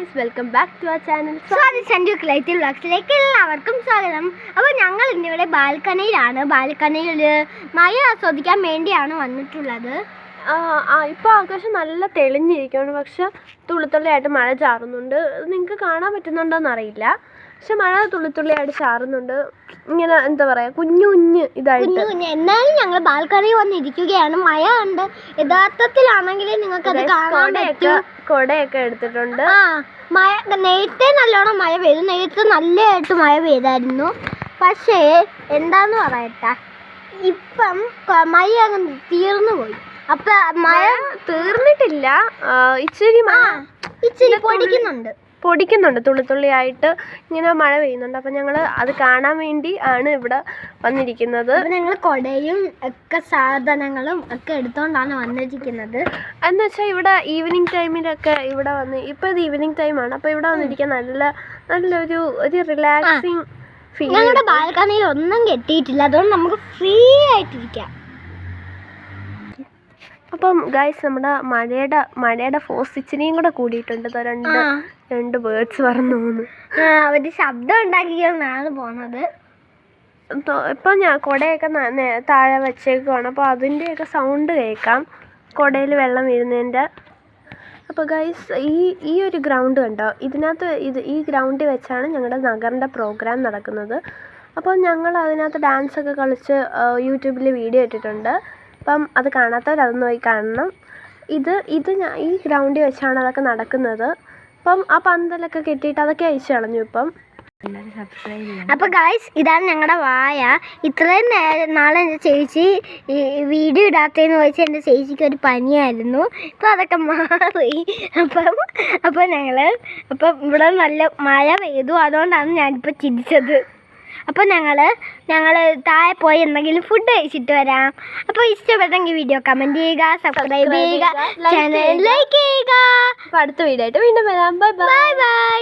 Guys, welcome back to our channel. വ്ളോഗ്സിലേക്ക് എല്ലാവർക്കും സ്വാഗതം. അപ്പോൾ ഞങ്ങൾ ഇന്നിവിടെ ബാൽക്കണിയിലാണ്. ബാൽക്കണിയിൽ മഴ ആസ്വദിക്കാൻ വേണ്ടിയാണ് വന്നിട്ടുള്ളത്. ഇപ്പോൾ ആകാശം നല്ല തെളിഞ്ഞിരിക്കുകയാണ്, പക്ഷെ തുള്ളിത്തുള്ളിയായിട്ട് മഴ ചാറുന്നുണ്ട്. നിങ്ങൾക്ക് കാണാൻ പറ്റുന്നുണ്ടോയെന്ന് അറിയില്ല, പക്ഷെ മഴ തുള്ളിത്തുള്ളിയായിട്ട് ചാറുന്നുണ്ട്. ഇങ്ങനെ എന്താ പറയുക, കുഞ്ഞു കുഞ്ഞ് ഇതായിട്ട്. എന്നാലും ഞങ്ങൾ ബാൽക്കണിയിൽ വന്നിരിക്കുകയാണ്. മഴ ഉണ്ട്. യഥാർത്ഥത്തിലാണെങ്കിൽ നിങ്ങൾക്ക് അത് കാണാൻ പറ്റും. കൊടയൊക്കെ എടുത്തിട്ടുണ്ട്. മഴ നേരത്തെ നല്ലോണം മഴ പെയ്തു. നേരത്തെ നല്ലതായിട്ട് മഴ പെയ്തായിരുന്നു. പക്ഷേ എന്താന്ന് പറയട്ടെ, ഇപ്പം മഴ അങ്ങ് തീർന്നു പോയി. അപ്പൊ മഴ തീർന്നിട്ടില്ല, ഇച്ചിരി പൊടിക്കുന്നുണ്ട് തുള്ളിത്തുള്ളിയായിട്ട് ഇങ്ങനെ മഴ പെയ്യുന്നുണ്ട്. അപ്പം ഞങ്ങൾ അത് കാണാൻ വേണ്ടി ആണ് ഇവിടെ വന്നിരിക്കുന്നത്. ഞങ്ങൾ കൊടയും ഒക്കെ സാധനങ്ങളും ഒക്കെ എടുത്തോണ്ടാണ് വന്നിരിക്കുന്നത്. എന്ന് വെച്ചാൽ ഇവിടെ ഈവനിങ് ടൈമിലൊക്കെ ഇവിടെ വന്ന്, ഇപ്പോൾ ഇത് ഈവനിങ് ടൈമാണ്, അപ്പോൾ ഇവിടെ വന്നിരിക്കാൻ നല്ലൊരു റിലാക്സിങ് ഫീൽ. ഞങ്ങളുടെ ബാൽക്കണിയിൽ ഒന്നും കെട്ടിയിട്ടില്ല, അതുകൊണ്ട് നമുക്ക് ഫ്രീ ആയിട്ടിരിക്കാം. അപ്പം ഗൈസ്, നമ്മുടെ മഴയുടെ ഫോഴ്സ് ഇച്ചിരിയും കൂടെ കൂടിയിട്ടുണ്ട്. രണ്ട് ബേർഡ്സ് പറന്നു പോകുന്നു. ഒരു ശബ്ദം ഉണ്ടാക്കിയാണ് പോകുന്നത്. ഇപ്പം ഞാൻ കുടയൊക്കെ താഴെ വെച്ചേക്കുവാണ്, അപ്പോൾ അതിൻ്റെയൊക്കെ സൗണ്ട് കേൾക്കാം, കുടയിൽ വെള്ളം വീഴുന്നതിൻ്റെ. അപ്പോൾ ഗൈസ്, ഈ ഒരു ഗ്രൗണ്ട് കണ്ടോ, ഈ ഗ്രൗണ്ടിൽ വെച്ചാണ് ഞങ്ങളുടെ നഗറിൻ്റെ പ്രോഗ്രാം നടക്കുന്നത്. അപ്പോൾ ഞങ്ങൾ അതിനകത്ത് ഡാൻസൊക്കെ കളിച്ച് യൂട്യൂബിൽ വീഡിയോ ഇട്ടിട്ടുണ്ട്. അപ്പം അത് കാണാത്തവർ അതൊന്ന് പോയി കാണണം. ഈ ഗ്രൗണ്ടിൽ വെച്ചാണ് അതൊക്കെ നടക്കുന്നത്. അപ്പം ആ പന്തലൊക്കെ കെട്ടിയിട്ട് അതൊക്കെ അയച്ചു കളഞ്ഞു ഇപ്പം. അപ്പോൾ ഗൈസ്, ഇതാണ് ഞങ്ങളുടെ വായ. ഇത്രയും നാളെ എൻ്റെ ചേച്ചി ഈ വീഡിയോ ഇടാത്തതെന്ന് ചോദിച്ചാൽ എൻ്റെ ചേച്ചിക്ക് ഒരു പനിയായിരുന്നു. ഇപ്പം അതൊക്കെ മാറി. അപ്പം ഇവിടെ നല്ല മഴ പെയ്തു, അതുകൊണ്ടാണ് ഞാനിപ്പോൾ ചിരിച്ചത്. അപ്പോൾ ഞങ്ങൾ താഴെ പോയി എന്തെങ്കിലും ഫുഡ് കഴിച്ചിട്ട് വരാം. അപ്പോൾ ഇഷ്ടപ്പെട്ടെങ്കിൽ വീഡിയോ കമൻറ്റ് ചെയ്യുക, സബ്സ്ക്രൈബ് ചെയ്യുക, ചാനൽ ലൈക്ക് ചെയ്യുക. അപ്പോൾ അടുത്ത വീഡിയോ ആയിട്ട് വീണ്ടും വരാം. Bye bye.